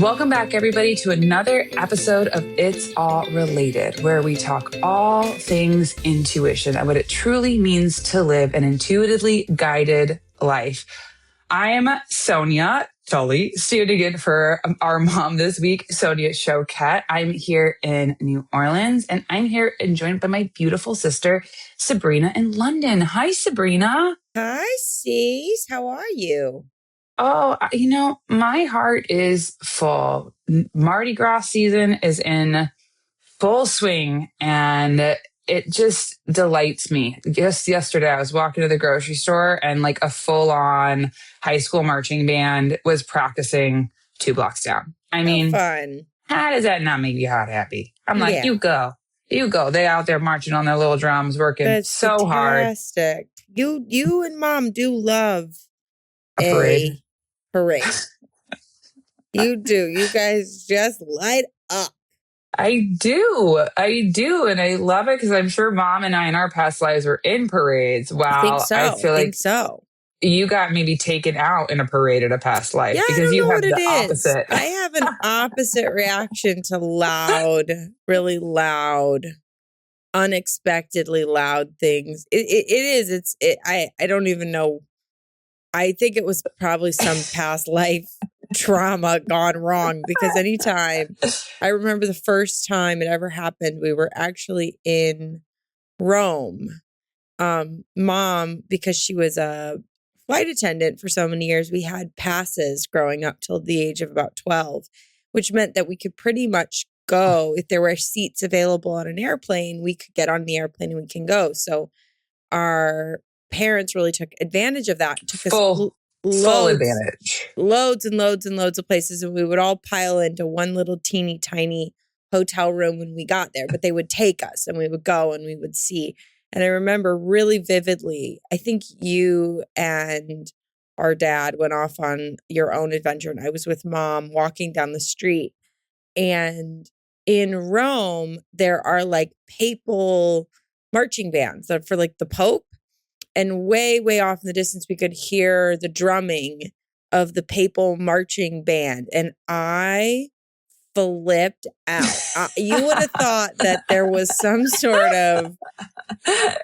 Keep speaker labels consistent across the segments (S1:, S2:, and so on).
S1: Welcome back, everybody, to another episode of It's All Related, where we talk all things intuition and what it truly means to live an intuitively guided life. I am Sonia Tully, standing in for our mom this week, Sonia Choquette. I'm here in New Orleans, and I'm here and joined by my beautiful sister, Sabrina, in London. Hi, Sabrina.
S2: Hi, Sis. How are you?
S1: Oh, my heart is full. Mardi Gras season is in full swing, and it just delights me. Just yesterday, I was walking to the grocery store, and like a full-on high school marching band was practicing 2 blocks down. I mean,
S2: fun.
S1: How does that not make you hot happy? I'm like,
S2: Yeah.
S1: you go. They out there marching on their little drums, working
S2: That's
S1: so
S2: fantastic. You and Mom do love
S1: hard. A parade.
S2: You do. You guys just light up.
S1: I do. And I love it because I'm sure Mom and I in our past lives were in parades. Wow.
S2: I
S1: feel like
S2: so.
S1: You got maybe taken out in a parade in a past life because you have the opposite.
S2: I have an opposite reaction to loud, really loud, unexpectedly loud things. I don't even know. I think it was probably some past life trauma gone wrong, because anytime I remember the first time it ever happened, we were actually in Rome. Mom, because she was a flight attendant for so many years, we had passes growing up till the age of about 12, which meant that we could pretty much go. If there were seats available on an airplane, we could get on the airplane and we can go. So our parents really took advantage of that. Took
S1: full advantage.
S2: Loads and loads and loads of places. And we would all pile into one little teeny tiny hotel room when we got there. But they would take us and we would go and we would see. And I remember really vividly, I think you and our dad went off on your own adventure. And I was with Mom walking down the street. And in Rome, there are like papal marching bands that for like the Pope. And way, way off in the distance, we could hear the drumming of the papal marching band. And I flipped out. You would have thought that there was some sort of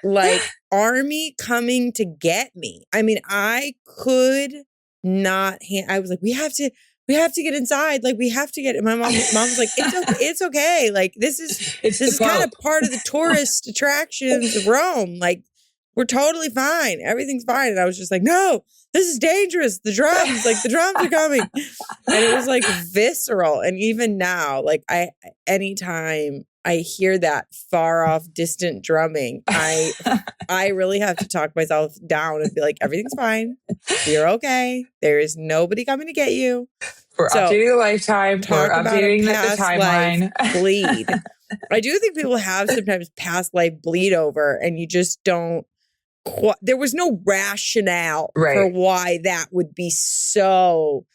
S2: like army coming to get me. I mean, I could not. I was like, we have to get inside. Like, we have to get. My mom was like, it's okay. Like, this is kind of part of the tourist attractions of Rome. Like, we're totally fine. Everything's fine. And I was just like, no, this is dangerous. The drums are coming. And it was like visceral. And even now, like anytime I hear that far off distant drumming, I really have to talk myself down and be like, everything's fine. You're okay. There is nobody coming to get you.
S1: We're updating the lifetime. We're updating the timeline.
S2: Bleed. I do think people have sometimes past life bleed over, and you just don't. There was no rationale for why that would be so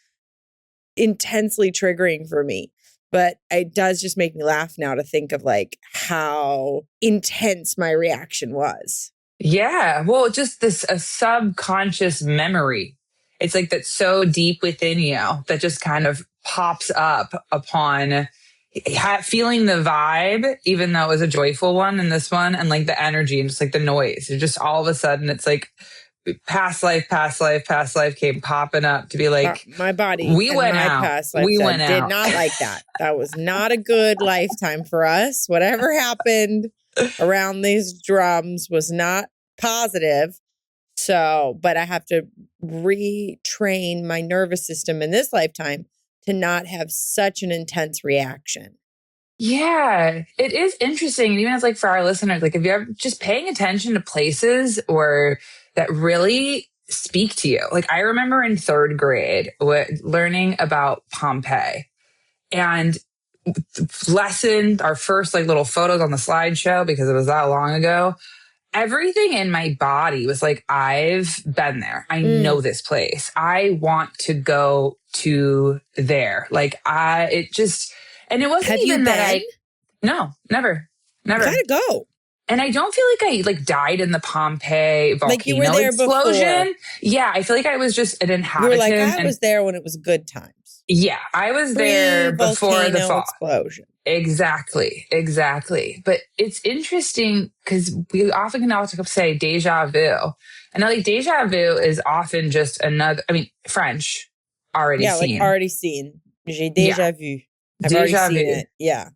S2: intensely triggering for me. But it does just make me laugh now to think of like how intense my reaction was.
S1: Yeah. Well, just a subconscious memory. It's like that's so deep within you that just kind of pops up upon feeling the vibe, even though it was a joyful one in this one, and like the energy and just like the noise. It just all of a sudden, it's like past life came popping up to be like,
S2: my body.
S1: We went out.
S2: Did not like that. That was not a good lifetime for us. Whatever happened around these drums was not positive. So, but I have to retrain my nervous system in this lifetime to not have such an intense reaction.
S1: Yeah, it is interesting. And even as like for our listeners, like if you're ever just paying attention to places or that really speak to you. Like I remember in 3rd grade learning about Pompeii, and our first like little photos on the slideshow, because it was that long ago. Everything in my body was like, I've been there. I know this place. I want to go to there. Like and it wasn't
S2: Have
S1: even
S2: you
S1: that
S2: been?
S1: No, never.
S2: You gotta go.
S1: And I don't feel like I like died in the Pompeii volcano
S2: like you were there
S1: explosion.
S2: Before.
S1: Yeah, I feel like I was just an inhabitant.
S2: You were like, I was there when it was good times.
S1: Yeah, I was there before the
S2: Pre-volcano
S1: fall.
S2: explosion.
S1: Exactly, exactly. But it's interesting because we often can also say deja vu. And like deja vu is often just another, I mean, French, already
S2: Yeah, like
S1: seen.
S2: already seen. J'ai
S1: Yeah,
S2: déjà vu. I've already
S1: deja
S2: seen
S1: vu.
S2: it. Yeah.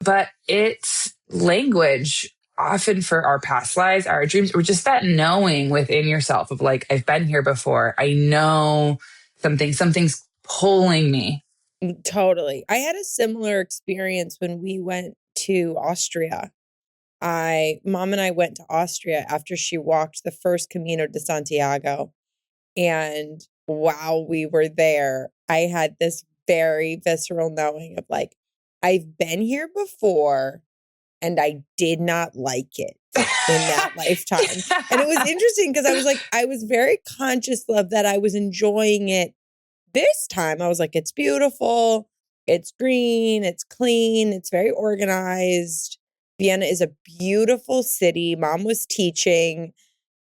S1: But it's language often for our past lives, our dreams, or just that knowing within yourself of like, I've been here before. I know something's pulling me.
S2: Totally. I had a similar experience when we went to Austria. Mom and I went to Austria after she walked the first Camino de Santiago. And while we were there, I had this very visceral knowing of like, I've been here before and I did not like it in that lifetime. And it was interesting because I was very conscious of that. I was enjoying it this time. I was like, it's beautiful, it's green, it's clean, it's very organized. Vienna is a beautiful city. Mom was teaching.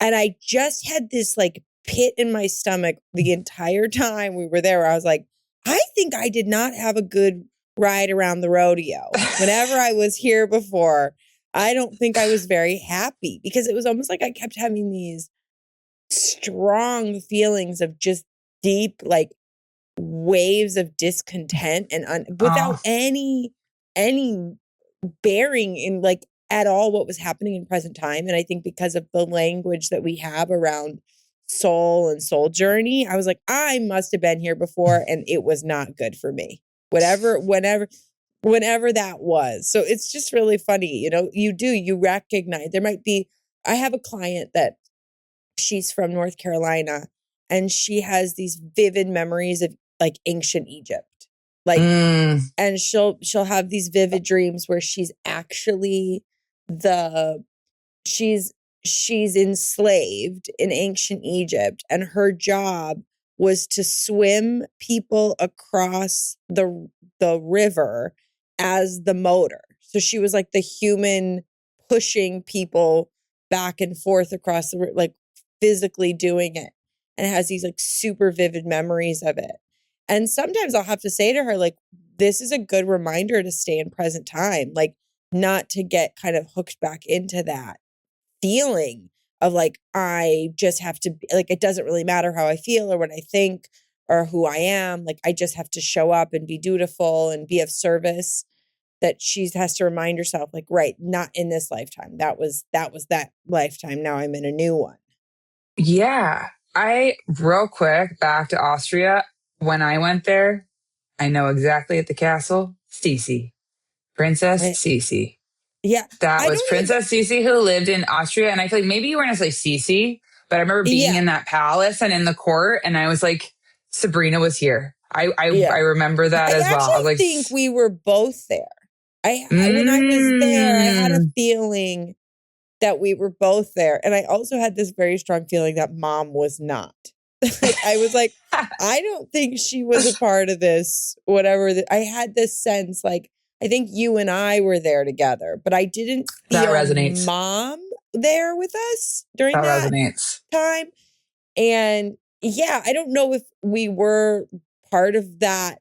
S2: And I just had this like pit in my stomach the entire time we were there. Where I was like, I think I did not have a good ride around the rodeo. Whenever I was here before, I don't think I was very happy because it was almost like I kept having these strong feelings of just deep, like waves of discontent and without
S1: Oh,
S2: any bearing in like at all what was happening in present time. And I think because of the language that we have around soul and soul journey, I was like, I must have been here before and it was not good for me. Whenever that was. So it's just really funny, you recognize there might be. I have a client that she's from North Carolina and she has these vivid memories of like ancient Egypt. Like and she'll have these vivid dreams where she's actually the she's she's enslaved in ancient Egypt and her job was to swim people across the river as the motor. So she was like the human pushing people back and forth across like physically doing it, and has these like super vivid memories of it. And sometimes I'll have to say to her, like, this is a good reminder to stay in present time, like not to get kind of hooked back into that feeling of like, I just have to, like, it doesn't really matter how I feel or what I think or who I am. Like, I just have to show up and be dutiful and be of service. That she has to remind herself, like, right, not in this lifetime. That lifetime. Now I'm in a new one.
S1: yeah. Real quick, back to Austria. When I went there, I know exactly at the castle, Sisi, Princess
S2: Right?
S1: Sisi.
S2: Yeah.
S1: That
S2: I
S1: was
S2: don't even,
S1: Princess Sisi who lived in Austria. And I feel like maybe you were going to say Sisi, but I remember being
S2: yeah,
S1: in that palace and in the court. And I was like, Sabrina was here. I
S2: yeah.
S1: remember that
S2: I
S1: as well. I
S2: actually
S1: was like,
S2: think we were both there. When I was there, I had a
S1: mm,
S2: feeling that we were both there. And I also had this very strong feeling that mom was not. Like, I was like, I don't think she was a part of this, whatever. I had this sense, like, I think you and I were there together, but I didn't
S1: that
S2: feel
S1: resonates.
S2: mom there with us during
S1: That
S2: that
S1: resonates.
S2: time. And yeah, I don't know if we were part of that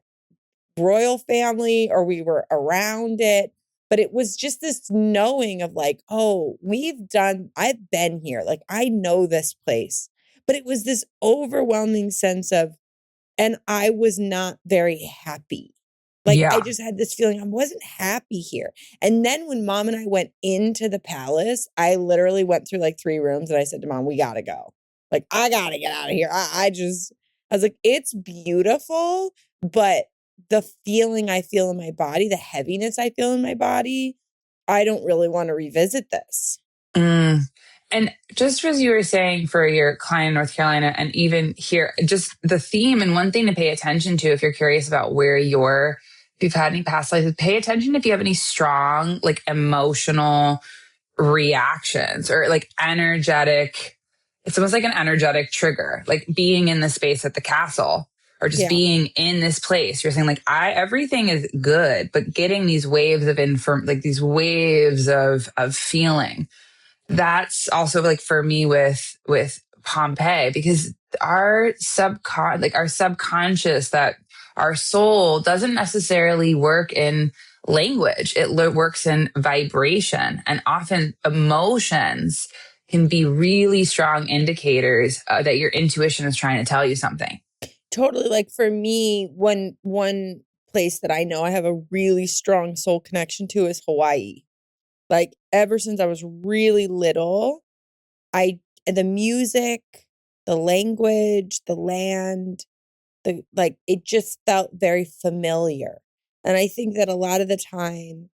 S2: royal family or we were around it, but it was just this knowing of like, oh, I've been here. Like, I know this place. But it was this overwhelming sense of, and I was not very happy. Like, I
S1: Yeah.
S2: just had this feeling I wasn't happy here. And then when mom and I went into the palace, I literally went through like 3 rooms and I said to mom, we gotta go. Like, I gotta get out of here. I was like, it's beautiful, but the feeling I feel in my body, the heaviness I feel in my body, I don't really want to revisit this.
S1: Mm. And just as you were saying for your client in North Carolina, and even here, just the theme and one thing to pay attention to if you're curious about if you've had any past lives, pay attention if you have any strong, like emotional reactions or like energetic. It's almost like an energetic trigger, like being in the space at the castle or just
S2: Yeah.
S1: being in this place. You're saying like, everything is good, but getting these waves of like these waves of feeling. That's also like for me with Pompeii, because our subconscious, that our soul doesn't necessarily work in language. It works in vibration, and often emotions can be really strong indicators that your intuition is trying to tell you something.
S2: Totally. Like for me, one place that I know I have a really strong soul connection to is Hawaii. Like ever since I was really little, the music, the language, the land, it just felt very familiar. And I think that a lot of the time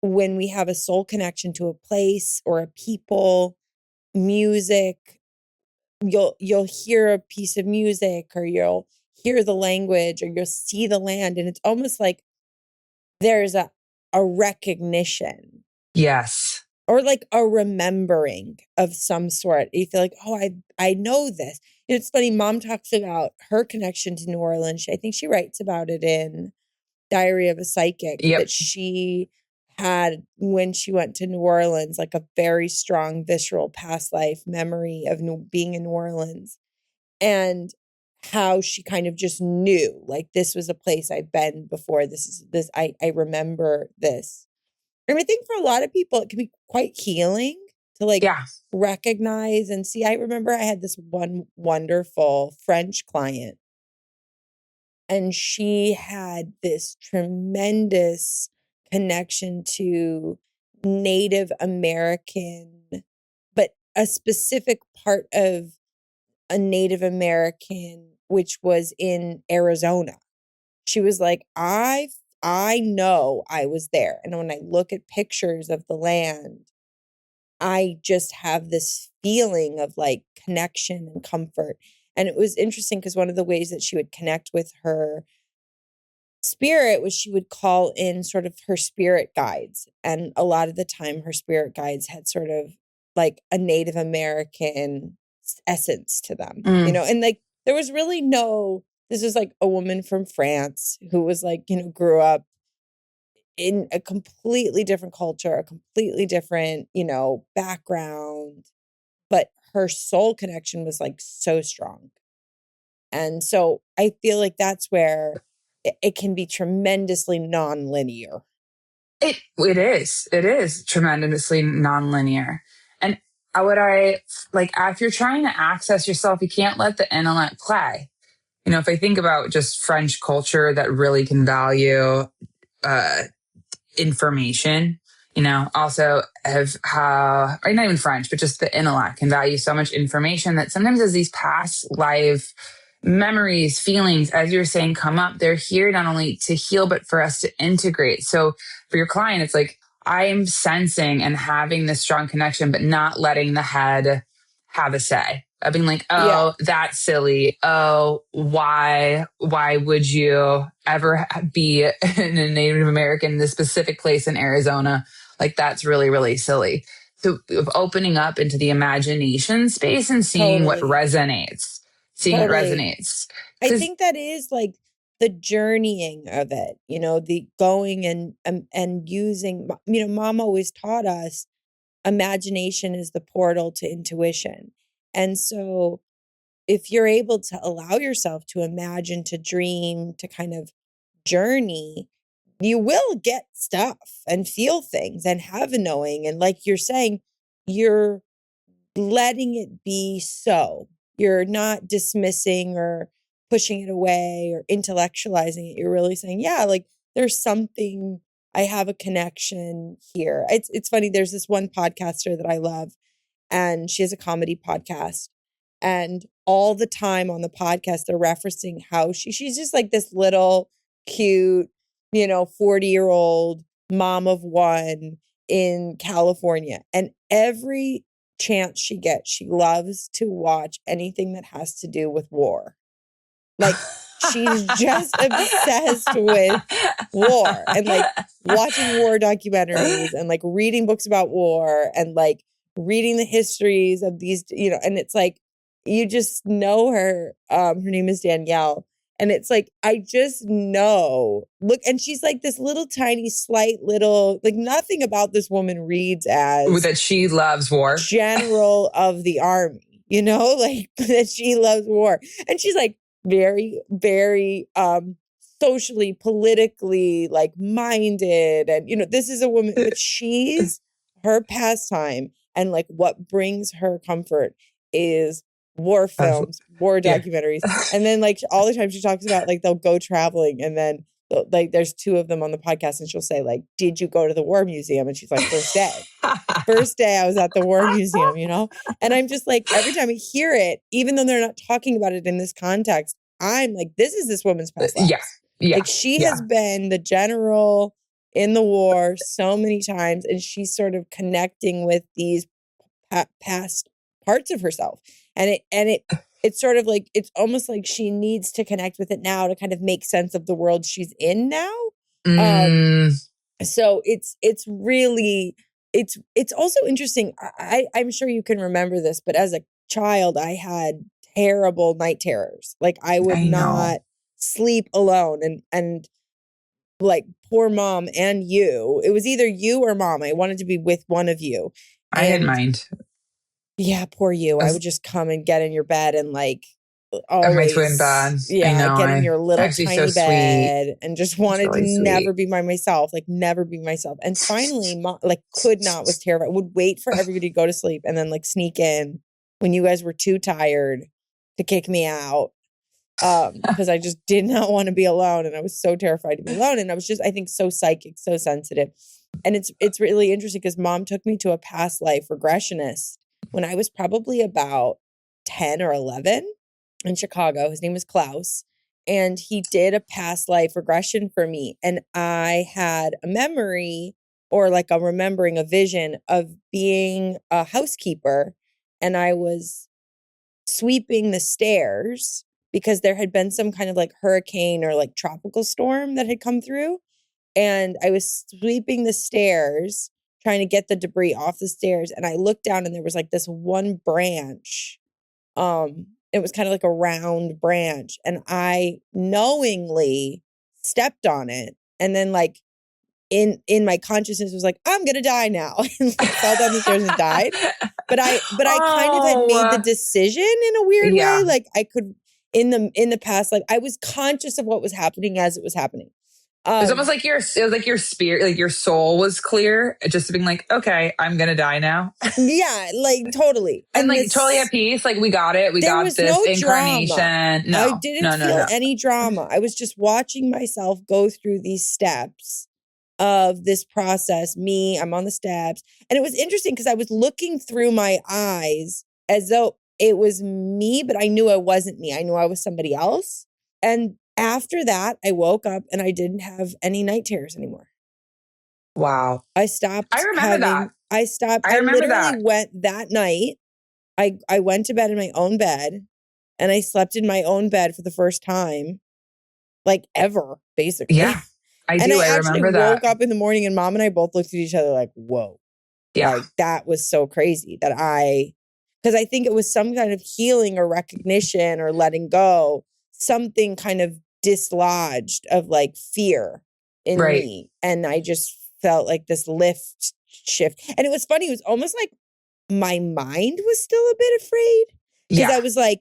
S2: when we have a soul connection to a place or a people, music, you'll hear a piece of music, or you'll hear the language, or you'll see the land, and it's almost like there's a recognition.
S1: Yes.
S2: Or like a remembering of some sort. You feel like, oh, I know this. It's funny, Mom talks about her connection to New Orleans. I think she writes about it in Diary of a Psychic,
S1: Yep.
S2: that she had when she went to New Orleans, like a very strong visceral past life memory of being in New Orleans, and how she kind of just knew, like, this was a place I've been before. I remember this. And I think for a lot of people, it can be quite healing to like recognize and see. I remember I had this one wonderful French client, and she had this tremendous connection to Native American, but a specific part of a Native American, which was in Arizona. She was like, I know I was there. And when I look at pictures of the land, I just have this feeling of like connection and comfort. And it was interesting because one of the ways that she would connect with her spirit was she would call in sort of her spirit guides. And a lot of the time her spirit guides had sort of like a Native American essence to them, and like there was really this was like a woman from France who was like, grew up in a completely different culture, a completely different, background, but her soul connection was like so strong. And so I feel like that's where it can be tremendously nonlinear.
S1: It is tremendously nonlinear. And what I like, if you're trying to access yourself, you can't let the intellect play. If I think about just French culture that really can value information, also have how, or not even French, but just the intellect can value so much information that sometimes as these past life memories, feelings, as you're saying, come up, they're here not only to heal, but for us to integrate. So for your client, it's like, I'm sensing and having this strong connection, but not letting the head have a say. Of being like, oh, that's silly. Oh, why would you ever be in a Native American in this specific place in Arizona? Like, that's really, really silly. So of opening up into the imagination space and seeing what resonates. What resonates.
S2: I think that is like the journeying of it, the going and using, Mom always taught us imagination is the portal to intuition. And so if you're able to allow yourself to imagine, to dream, to kind of journey, you will get stuff and feel things and have a knowing. And like you're saying, you're letting it be so. You're not dismissing or pushing it away or intellectualizing it. You're really saying, yeah, like there's something, I have a connection here. It's funny. There's this one podcaster that I love, and she has a comedy podcast. And all the time on the podcast, they're referencing how she's just like this little cute, 40-year-old mom of one in California. And every chance she gets, she loves to watch anything that has to do with war. Like she's just obsessed with war and like watching war documentaries and like reading books about war and like reading the histories of these, and it's like, you just know her. Her name is Danielle. And it's like, I just know, look, and she's like this little tiny, slight little, like nothing about this woman reads as
S1: that she loves war.
S2: General of the army, like that she loves war. And she's like very, very socially, politically like minded. And, this is a woman, but her pastime and like what brings her comfort is war films, war
S1: Yeah.
S2: documentaries. And then like all the time she talks about like they'll go traveling and then like there's two of them on the podcast and she'll say like, did you go to the war museum? And she's like, first day. First day I was at the war museum, And I'm just like, every time I hear it, even though they're not talking about it in this context, I'm like, this woman's past lives.
S1: Yeah.
S2: Like she has been the general in the war so many times and she's sort of connecting with these past parts of herself. And it's sort of like, it's almost like she needs to connect with it now to kind of make sense of the world she's in now. So it's really, it's also interesting. I'm sure you can remember this, but as a child, I had terrible night terrors. Like I would not sleep alone and like poor mom and you. It was either you or mom. I wanted to be with one of you.
S1: I didn't mind.
S2: Yeah, poor you. I would just come and get in your bed and like always.
S1: My twin bed.
S2: Yeah, get in your little tiny
S1: so
S2: bed
S1: sweet.
S2: and just wanted really to never be by myself, like never be myself. And finally, mom, like was terrified. Would wait for everybody to go to sleep and then like sneak in when you guys were too tired to kick me out. Because I just did not want to be alone and I was so terrified to be alone. And I was just, I think, so psychic, so sensitive. And it's really interesting because mom took me to a past life regressionist when I was probably about 10 or 11 in Chicago. His name was Klaus. And he did a past life regression for me. And I had a memory or like a remembering a vision of being a housekeeper. And I was sweeping the stairs because there had been some kind of like hurricane or like tropical storm that had come through. And I was sweeping the stairs, trying to get the debris off the stairs. And I looked down and there was like this one branch. It was kind of like a round branch. And I knowingly stepped on it. And then like in my consciousness was like, I'm going to die now. And like fell down the stairs and died. But I kind of had made the decision in a weird way. Like I could, in the past, like I was conscious of what was happening as it was happening.
S1: It was almost like your spirit, like your soul was clear, just being like, okay, I'm going to die now.
S2: Yeah, like totally.
S1: And like totally at peace. Like we got it. We got this incarnation.
S2: Drama.
S1: No,
S2: I didn't feel any drama. I was just watching myself go through these steps of this process. I'm on the steps. And it was interesting because I was looking through my eyes as though it was me, but I knew I wasn't me. I knew I was somebody else. And after that, I woke up and I didn't have any night terrors anymore.
S1: Wow.
S2: I stopped.
S1: I remember that.
S2: I stopped. I literally went that night. I went to bed in my own bed and I slept in my own bed for the first time, like ever, basically.
S1: Yeah, I do.
S2: And I
S1: remember
S2: actually
S1: that.
S2: woke up in the morning and mom and I both looked at each other like, whoa.
S1: Yeah.
S2: Like that was so crazy because I think it was some kind of healing or recognition or letting go, something kind of dislodged of like fear in me. And I just felt like this shift. And it was funny. It was almost like my mind was still a bit afraid because I was like,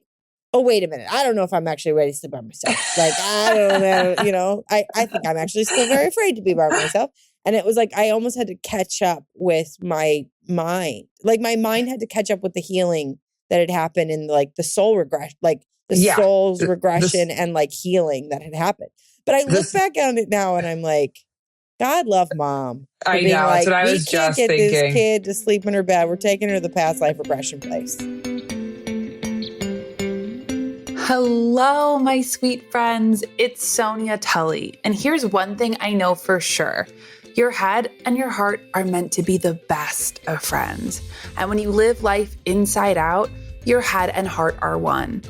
S2: oh, wait a minute. I don't know if I'm actually ready to sleep by myself. Like, I don't know. I think I'm actually still very afraid to be by myself. And it was like, I almost had to catch up with my mind. Like my mind had to catch up with the healing that had happened in like the soul regression, like the soul's regression and like healing that had happened. But I look back on it now and I'm like, God love mom.
S1: I know. That's what I was just thinking.
S2: We can't get this kid to sleep in her bed. We're taking her to the past life regression place.
S3: Hello, my sweet friends. It's Sonia Tully. And here's one thing I know for sure. Your head and your heart are meant to be the best of friends. And when you live life inside out, your head and heart are one.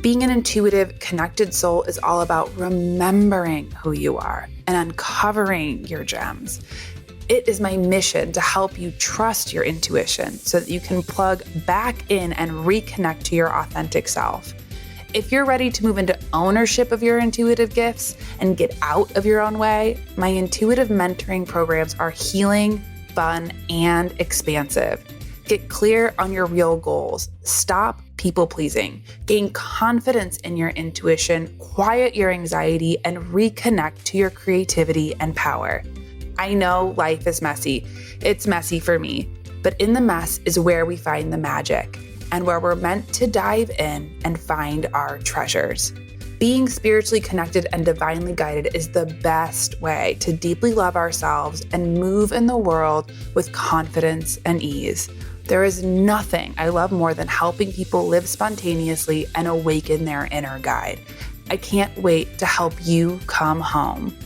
S3: Being an intuitive, connected soul is all about remembering who you are and uncovering your gems. It is my mission to help you trust your intuition so that you can plug back in and reconnect to your authentic self. If you're ready to move into ownership of your intuitive gifts and get out of your own way, my intuitive mentoring programs are healing, fun, and expansive. Get clear on your real goals. Stop people pleasing. Gain confidence in your intuition, quiet your anxiety, and reconnect to your creativity and power. I know life is messy. It's messy for me, but in the mess is where we find the magic and where we're meant to dive in and find our treasures. Being spiritually connected and divinely guided is the best way to deeply love ourselves and move in the world with confidence and ease. There is nothing I love more than helping people live spontaneously and awaken their inner guide. I can't wait to help you come home.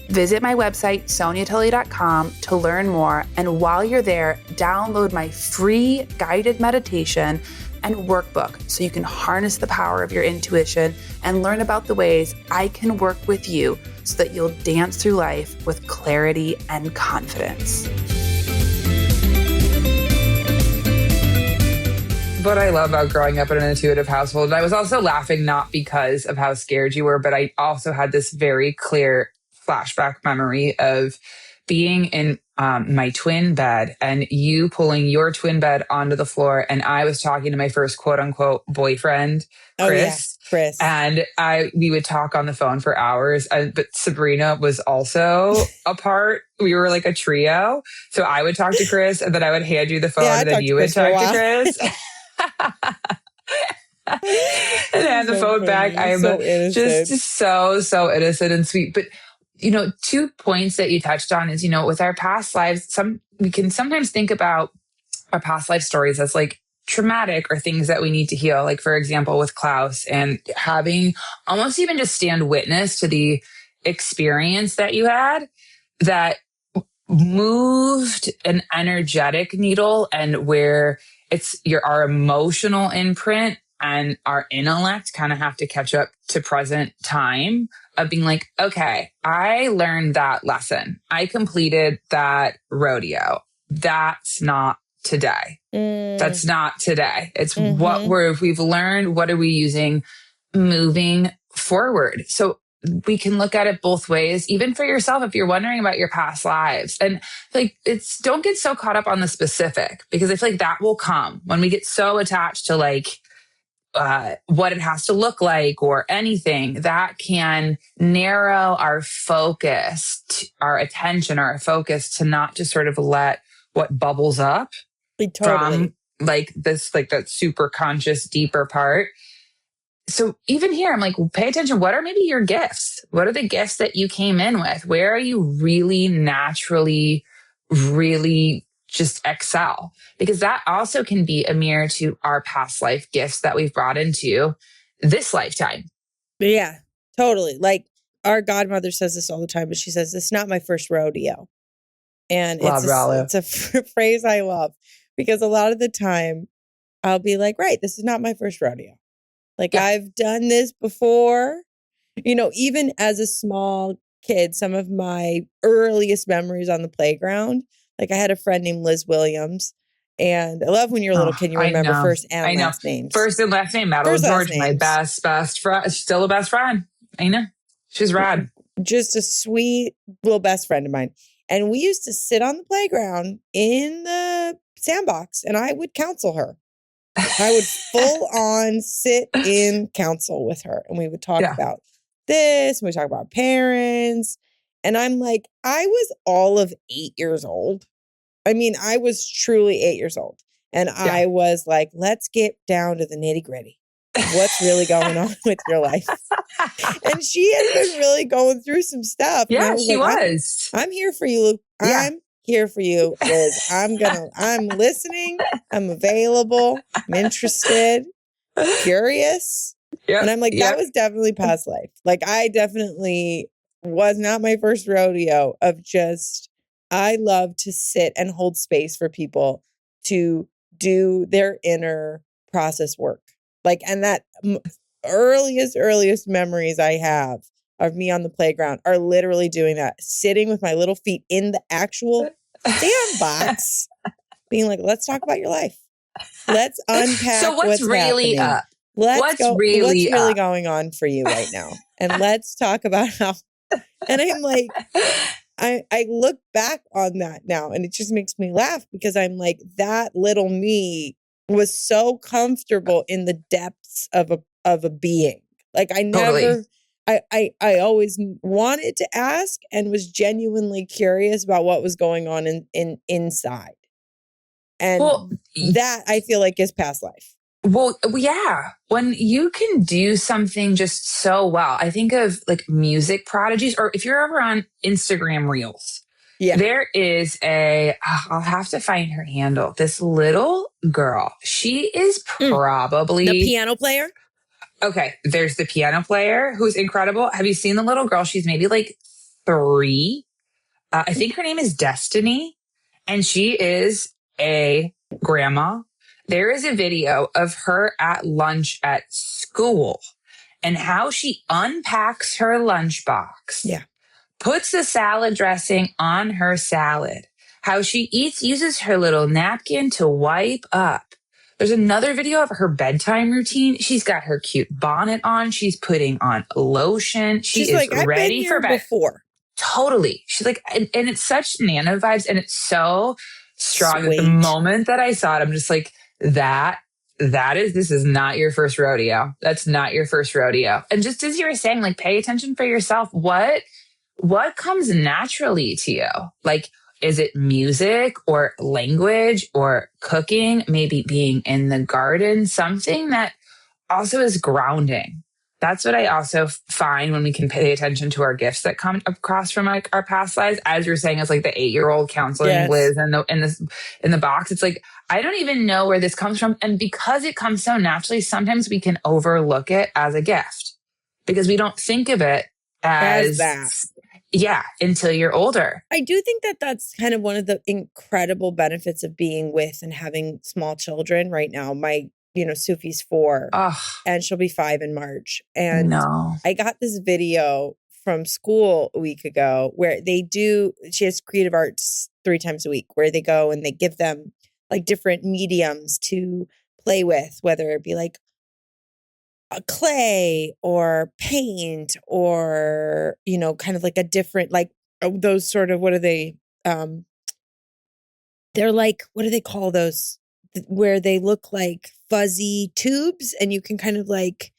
S3: Visit my website, soniatully.com, to learn more. And while you're there, download my free guided meditation and workbook so you can harness the power of your intuition and learn about the ways I can work with you so that you'll dance through life with clarity and confidence.
S1: What I love about growing up in an intuitive household, and I was also laughing not because of how scared you were, but I also had this very clear flashback memory of being in my twin bed and you pulling your twin bed onto the floor. And I was talking to my first quote unquote boyfriend, Chris.
S2: Oh, yeah, Chris.
S1: And we would talk on the phone for hours. But Sabrina was also a part. We were like a trio. So I would talk to Chris and then I would hand you the phone and then you would talk to Chris. And hand the phone back. I'm
S2: so innocent.
S1: just so innocent and sweet. But, 2 points that you touched on is, with our past lives, we can sometimes think about our past life stories as like traumatic or things that we need to heal. Like, for example, with Klaus and having almost even just stand witness to the experience that you had that moved an energetic needle, and where it's our emotional imprint and our intellect kind of have to catch up to present time of being like, okay, I learned that lesson. I completed that rodeo. That's not today. That's not today. It's what we've learned. What are we using moving forward? So we can look at it both ways, even for yourself, if you're wondering about your past lives. And don't get so caught up on the specific, because I feel like that will come when we get so attached to what it has to look like or anything that can narrow our focus, our attention, our focus to not just sort of let what bubbles up from that super conscious, deeper part. So even here, I'm like, pay attention. What are maybe your gifts? What are the gifts that you came in with? Where are you really naturally, really just excel? Because that also can be a mirror to our past life gifts that we've brought into this lifetime.
S2: Yeah, totally. Like our godmother says this all the time, but she says, "It's not my first rodeo." And it's a phrase I love, because a lot of the time I'll be like, right, this is not my first rodeo. Like, yeah. I've done this before, even as a small kid, some of my earliest memories on the playground, like I had a friend named Liz Williams. And I love when you're a little kid, you remember first and last names.
S1: First and last name, Madeline George, my best friend, still a best friend. I know. She's rad. Just
S2: a sweet little best friend of mine. And we used to sit on the playground in the sandbox and I would counsel her. I would full on sit in counsel with her, and we would talk about this, and we talk about parents. And I'm like, I was all of 8 years old. I mean, I was truly 8 years old. And I was like, let's get down to the nitty gritty. What's really going on with your life? And she had been really going through some stuff.
S1: Yeah, she was.
S2: I'm here for you, Luke. Yeah. I'm here for you, Liz. I'm listening. I'm available. I'm interested, curious. Yep, and I'm like, that was definitely past life. Like, I definitely was not my first rodeo of just, I love to sit and hold space for people to do their inner process work. Like, and that earliest memories I have of me on the playground are literally doing that, sitting with my little feet in the actual sandbox, being like, let's talk about your life. Let's unpack what's really happening. What's really going on for you right now. And let's talk about how, and I'm like, I look back on that now and it just makes me laugh because I'm like, that little me was so comfortable in the depths of a being. Like I
S1: Totally.
S2: never, I always wanted to ask and was genuinely curious about what was going on in inside. And
S1: Well,
S2: that I feel like is past life.
S1: Well, yeah. When you can do something just so well, I think of like music prodigies, or if you're ever on Instagram Reels,
S2: Yeah.
S1: there is I'll have to find her handle. This little girl, she is probably
S2: The piano player?
S1: Okay, there's the piano player who's incredible. Have you seen the little girl? She's maybe like 3. I think her name is Destiny, and she is a grandma. There is a video of her at lunch at school and how she unpacks her lunchbox.
S2: Yeah.
S1: Puts the salad dressing on her salad. How she uses her little napkin to wipe up. There's another video of her bedtime routine. She's got her cute bonnet on. She's putting on lotion. She's is
S2: like, I've
S1: ready
S2: been here
S1: for bed.
S2: Before.
S1: Totally. She's like, and it's such nano vibes and it's so strong. At the
S2: Sweet.
S1: moment that I saw it, I'm just like, this is not your first rodeo. That's not your first rodeo. And just as you were saying, like, pay attention for yourself. What comes naturally to you? Like, is it music or language or cooking? Maybe being in the garden, something that also is grounding. That's what I also find when we can pay attention to our gifts that come across from like our past lives. As you're saying, it's like the 8-year-old counseling Liz and in the box. It's like, I don't even know where this comes from. And because it comes so naturally, sometimes we can overlook it as a gift because we don't think of it as
S2: that.
S1: Yeah, until you're older.
S2: I do think that that's kind of one of the incredible benefits of being with and having small children right now. Sufi's 4 and she'll be 5 in March. And I got this video from school a week ago where she has creative arts 3 times a week where they go and they give them like different mediums to play with, whether it be like a clay or paint or, kind of like a different, like those sort of, what are they? They're like, what do they call those? Where they look like fuzzy tubes and you can kind of like,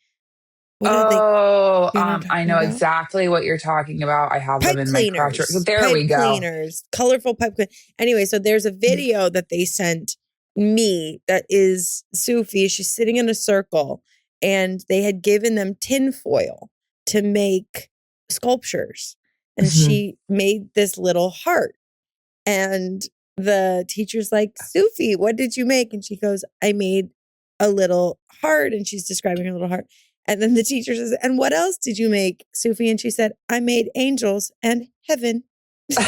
S1: I know exactly what you're talking about. I have them in my crotch. So there we go.
S2: Cleaners, colorful pipe cleaners. Anyway, so there's a video that they sent me that is Sufi. She's sitting in a circle and they had given them tin foil to make sculptures. And she made this little heart. And the teacher's like, Sufi, what did you make? And she goes, I made a little heart. And she's describing her little heart. And then the teacher says, and what else did you make, Sufi? And she said, I made angels and heaven. And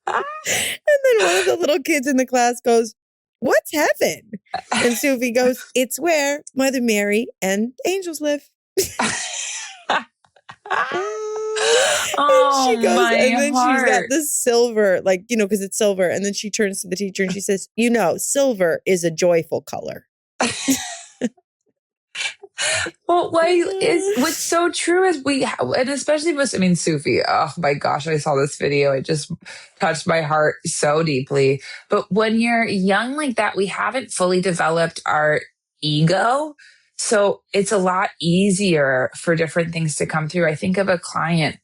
S2: then one of the little kids in the class goes, what's heaven? And Sufi goes, it's where Mother Mary and angels live. And she goes, and then she's got this silver, like, because it's silver. And then she turns to the teacher and she says, silver is a joyful color.
S1: Well, what's so true is and especially Sufi, oh my gosh, I saw this video. It just touched my heart so deeply. But when you're young like that, we haven't fully developed our ego. So it's a lot easier for different things to come through. I think of a client,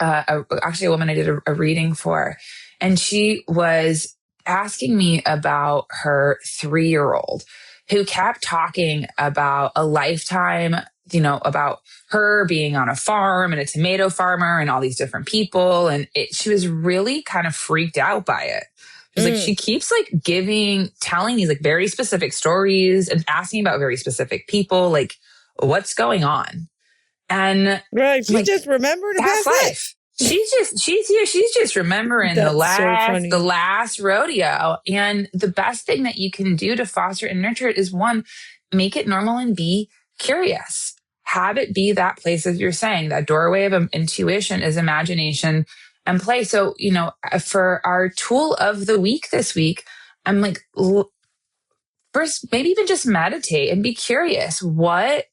S1: actually a woman I did a reading for, and she was asking me about her 3-year-old who kept talking about a lifetime, about her being on a farm and a tomato farmer and all these different people. And she was really kind of freaked out by it. She's like, she keeps like telling these like very specific stories and asking about very specific people, like what's going on. And
S2: right, she's just remembering a past life.
S1: She's just remembering the last rodeo. And the best thing that you can do to foster and nurture it is, one, make it normal and be curious. Have it be that place, as you're saying, that doorway of intuition is imagination and play. So, for our tool of the week this week, I'm like, first, maybe even just meditate and be curious. What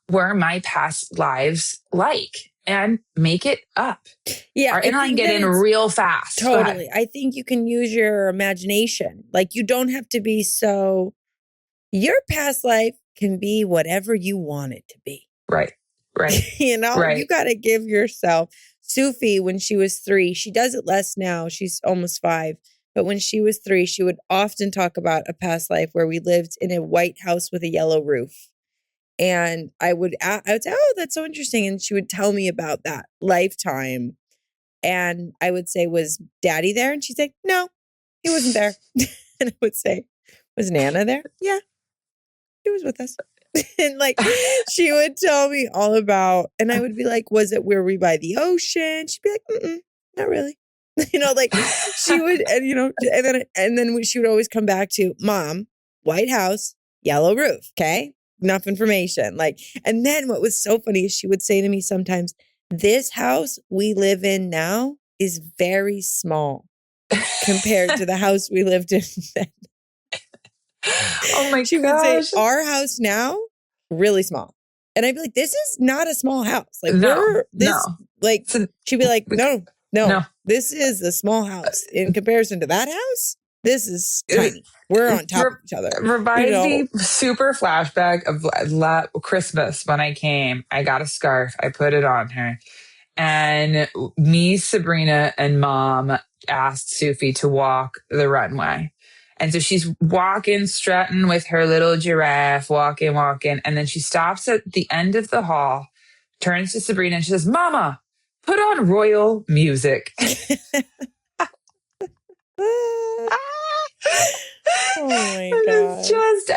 S1: were my past lives like? and make it up.
S2: Yeah.
S1: Our inline get in real fast.
S2: Totally. I think you can use your imagination. Like you don't have to be so, your past life can be whatever you want it to be.
S1: Right.
S2: You know,
S1: Right.
S2: you got to give yourself. Sufi, when she was 3, she does it less now. She's almost 5. But when she was 3, she would often talk about a past life where we lived in a white house with a yellow roof. And I would say, oh, that's so interesting. And she would tell me about that lifetime. And I would say, was Daddy there? And she'd say, no, he wasn't there. And I would say, was Nana there? Yeah, he was with us. And like, she would tell me all about, and I would be like, was it, were we by the ocean? She'd be like, not really. You know, like she would, and you know, and then she would always come back to, Mom, white house, yellow roof. Okay. Enough information. Like, and then what was so funny is she would say to me sometimes, this house we live in now is very small compared to the house we lived in then.
S1: Oh my
S2: She
S1: gosh.
S2: would say, our house now, really small. And I'd be like, this is not a small house. Like, she'd be like, no, this is a small house. In comparison to that house, this is tiny. We're on top of each other.
S1: Reminds me super flashback of Christmas when I came. I got a scarf. I put it on her. And me, Sabrina, and Mom asked Sufi to walk the runway. And so she's walking, strutting with her little giraffe, walking. And then she stops at the end of the hall, turns to Sabrina and she says, Mama, put on royal music.
S2: Oh my God.
S1: It's just,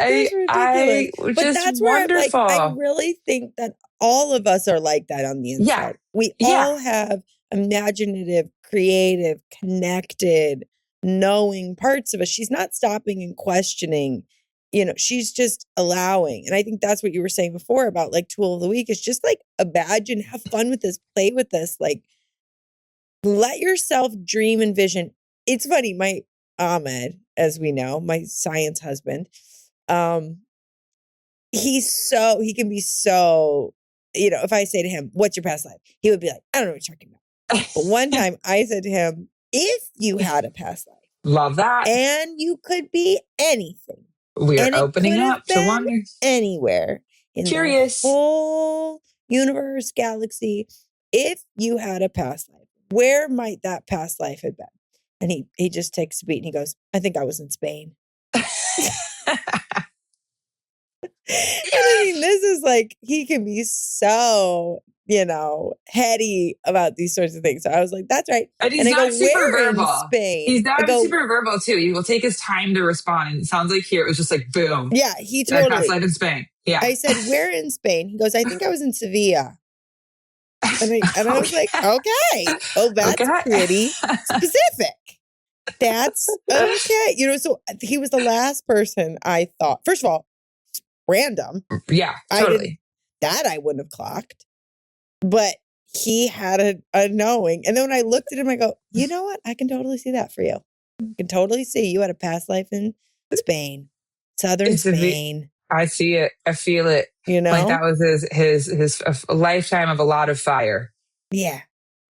S2: that's
S1: wonderful.
S2: Where I really think that all of us are like that on the inside.
S1: Yeah.
S2: We all have imaginative, creative, connected, knowing parts of us. She's not stopping and questioning, you know, she's just allowing. And I think that's what you were saying before about like tool of the week is just like imagine, have fun with this, play with this, like let yourself dream and vision. It's funny, my Ahmed, as we know, my science husband, he can be so, you know, if I say to him, what's your past life? He would be like, I don't know what you're talking about. But one time I said to him, if you had a past life.
S1: Love that.
S2: And you could be anything.
S1: We are opening up to wonder.
S2: Anywhere in the whole universe, galaxy. If you had a past life, where might that past life have been? And he just takes a beat and he goes, I think I was in Spain. And I mean, this is like, he can be so, you know, heady about these sorts of things. So I was like, that's right.
S1: And he's not super verbal.
S2: Spain?
S1: He's not super verbal too. He will take his time to respond. And it sounds like here, it was just like, boom.
S2: Yeah, he totally.
S1: Past life in Spain. Yeah.
S2: I said, where in Spain? He goes, I think I was in Sevilla. And I was like, okay. Oh, that's pretty specific. That's okay. You know, so he was the last person I thought, first of all, random.
S1: Yeah, totally.
S2: I wouldn't have clocked. But he had a knowing. And then when I looked at him, I go, you know what? I can totally see that for you. I can totally see you had a past life in Spain, southern Spain.
S1: I see it. I feel it.
S2: You know,
S1: like that was his a lifetime of a lot of fire.
S2: Yeah.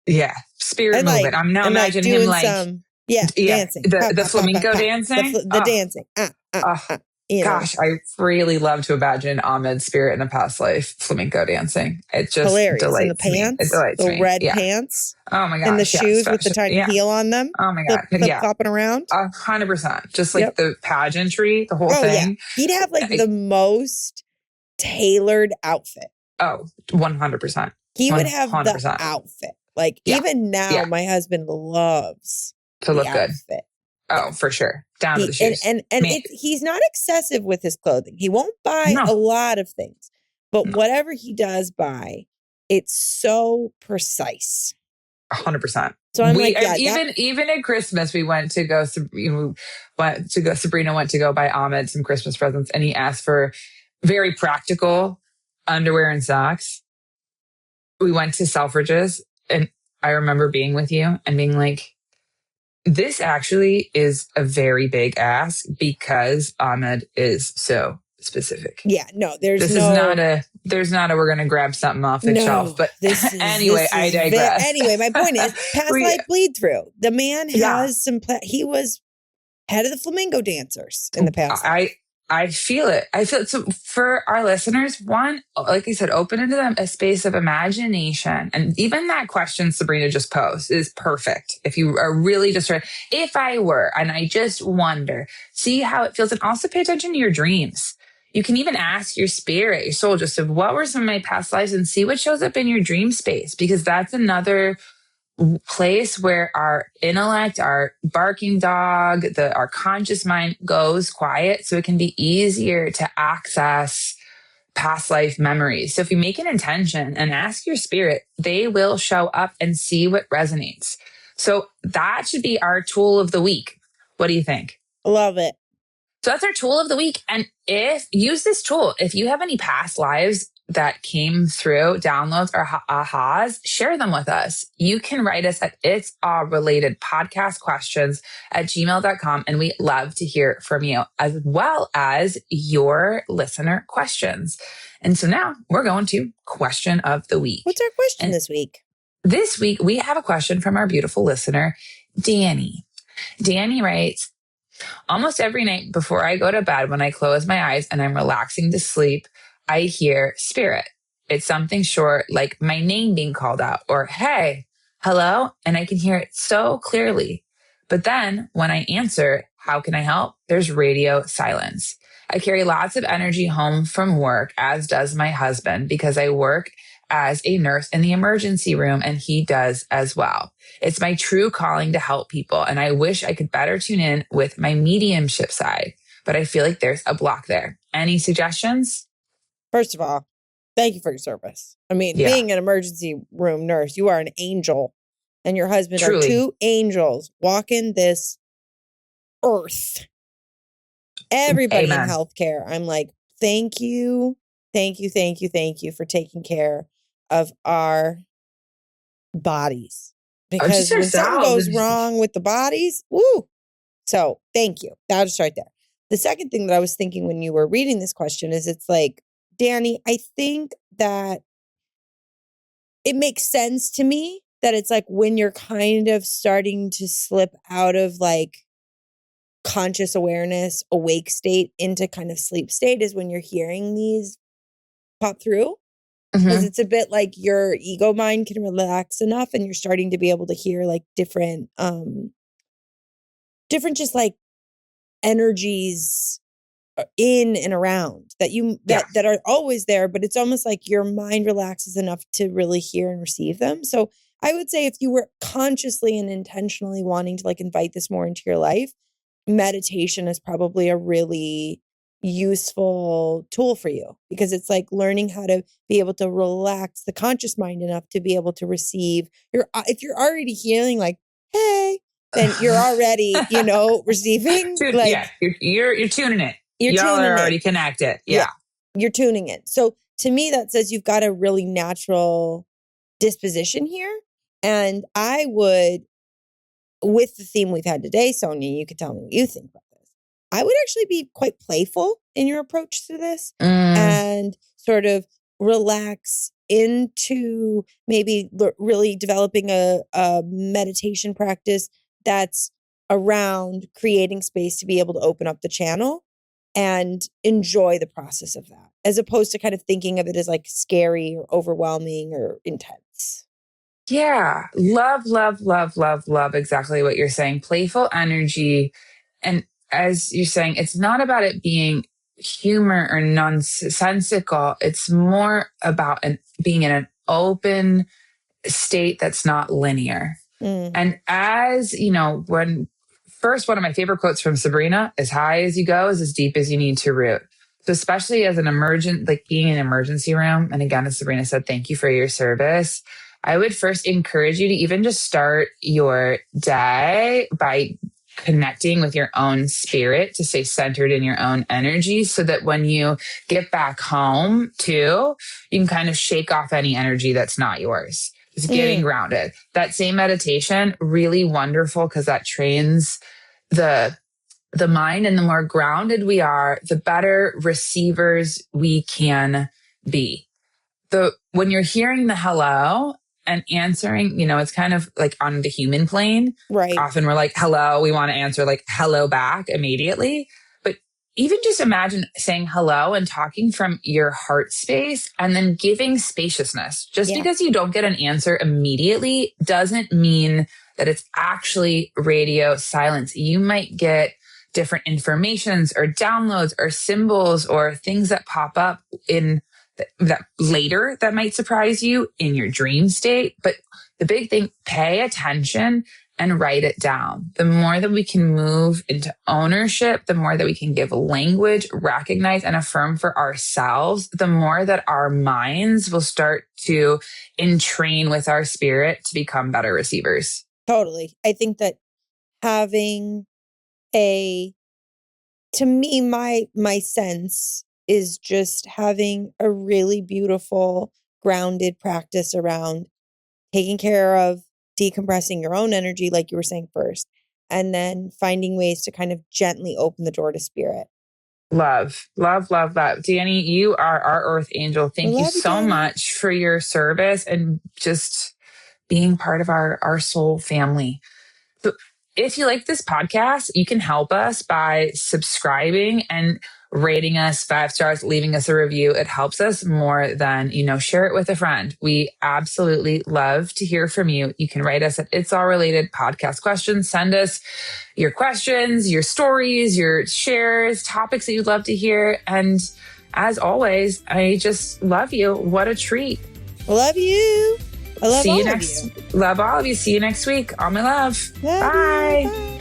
S1: Yeah. Spirit movement. I'm now imagining him like
S2: dancing.
S1: The flamenco dancing.
S2: The dancing.
S1: Gosh, I really love to imagine Ahmed's spirit in a past life flamenco dancing. It just
S2: hilarious.
S1: Delights
S2: and the pants,
S1: me. It delights
S2: the
S1: me.
S2: red pants.
S1: Oh my gosh.
S2: And the shoes with the tiny heel on them.
S1: Oh my God.
S2: Flopping around.
S1: 100%. Just like the pageantry, the whole thing.
S2: Yeah. He'd have like the most tailored outfit.
S1: Oh, 100%.
S2: He would have 100%. The outfit. Like even now, my husband loves
S1: to look
S2: good.
S1: Outfit. Oh, for sure. Down to the shoes.
S2: And he's not excessive with his clothing. He won't buy a lot of things. But whatever he does buy, it's so precise.
S1: 100%.
S2: So I'm
S1: even at Christmas, we went to go, Sabrina went to go buy Ahmed some Christmas presents and he asked for very practical underwear and socks. We went to Selfridges and I remember being with you and being like, this actually is a very big ask because Ahmed is so specific.
S2: Yeah, no,
S1: this is not a there's not a we're going to grab something off the shelf. But anyway, I digress.
S2: Anyway, my point is past life bleed through. The man has he was head of the flamingo dancers in the past.
S1: I feel it. So for our listeners, one, like you said, open into them a space of imagination. And even that question Sabrina just posed is perfect. If you are really just if I were, and I just wonder, see how it feels. And also pay attention to your dreams. You can even ask your spirit, your soul, just of what were some of my past lives and see what shows up in your dream space, because that's another place where our intellect, our barking dog, our conscious mind goes quiet. So it can be easier to access past life memories. So if you make an intention and ask your spirit, they will show up and see what resonates. So that should be our tool of the week. What do you think?
S2: Love it.
S1: So that's our tool of the week. And use this tool, if you have any past lives that came through, downloads or ahas, share them with us. You can write us at It's All Related Podcast Questions at gmail.com. And we love to hear from you, as well as your listener questions. And so now we're going to question of the week.
S2: What's our question this week?
S1: This week, we have a question from our beautiful listener, Danny. Danny writes, almost every night before I go to bed, when I close my eyes and I'm relaxing to sleep, I hear spirit. It's something short, like my name being called out, or hey, hello, and I can hear it so clearly. But then when I answer, how can I help? There's radio silence. I carry lots of energy home from work, as does my husband, because I work as a nurse in the emergency room, and he does as well. It's my true calling to help people, and I wish I could better tune in with my mediumship side, but I feel like there's a block there. Any suggestions?
S2: First of all, thank you for your service. I mean, being an emergency room nurse, you are an angel, and your husband are two angels walking this earth. Everybody in healthcare, I'm like, thank you for taking care of our bodies. Because when something goes wrong with the bodies, woo. So thank you. That'll just right there. The second thing that I was thinking when you were reading this question is, it's like, Danny, I think that it makes sense to me that it's like when you're kind of starting to slip out of like conscious awareness, awake state into kind of sleep state is when you're hearing these pop through. Because it's a bit like your ego mind can relax enough and you're starting to be able to hear like different just like energies in and around that are always there, but it's almost like your mind relaxes enough to really hear and receive them. So I would say if you were consciously and intentionally wanting to like invite this more into your life, meditation is probably a really useful tool for you, because it's like learning how to be able to relax the conscious mind enough to be able to receive if you're already healing like, hey, then you're already, receiving.
S1: You're tuning it. Y'all are already connected. Yeah.
S2: You're tuning in. So to me, that says you've got a really natural disposition here. And I would, with the theme we've had today, Sonia, you could tell me what you think about this. I would actually be quite playful in your approach to this and sort of relax into maybe really developing a meditation practice that's around creating space to be able to open up the channel and enjoy the process of that, as opposed to kind of thinking of it as like scary or overwhelming or intense.
S1: Yeah. Love exactly what you're saying. Playful energy. And as you're saying, it's not about it being humor or nonsensical. It's more about being in an open state that's not linear. And as you know, one of my favorite quotes from Sabrina, as high as you go is as deep as you need to root. So especially as being in an emergency room. And again, as Sabrina said, thank you for your service. I would first encourage you to even just start your day by connecting with your own spirit to stay centered in your own energy, so that when you get back home too, you can kind of shake off any energy that's not yours. Just getting grounded. That same meditation, really wonderful, because that trains the mind, and the more grounded we are, the better receivers we can be. when you're hearing the hello and answering, it's kind of like on the human plane.
S2: Right.
S1: Often we're like, hello, we want to answer like hello back immediately. But even just imagine saying hello and talking from your heart space and then giving spaciousness. Just because you don't get an answer immediately doesn't mean that it's actually radio silence. You might get different informations or downloads or symbols or things that pop up in that later that might surprise you in your dream state. But the big thing, pay attention and write it down. The more that we can move into ownership, the more that we can give language, recognize and affirm for ourselves, the more that our minds will start to entrain with our spirit to become better receivers.
S2: Totally. I think that having to me, my sense is just having a really beautiful, grounded practice around taking care of decompressing your own energy, like you were saying first, and then finding ways to kind of gently open the door to spirit.
S1: Love, love, love that. Danny, you are our earth angel. Thank you so much for your service and just being part of our soul family. So if you like this podcast, you can help us by subscribing and rating us 5 stars, leaving us a review. It helps us more than, share it with a friend. We absolutely love to hear from you. You can write us at It's All Related Podcast Questions. Send us your questions, your stories, your shares, topics that you'd love to hear. And as always, I just love you. What a treat.
S2: Love you. I love all of you.
S1: Love all of you. See you next week. All my love.
S2: Bye.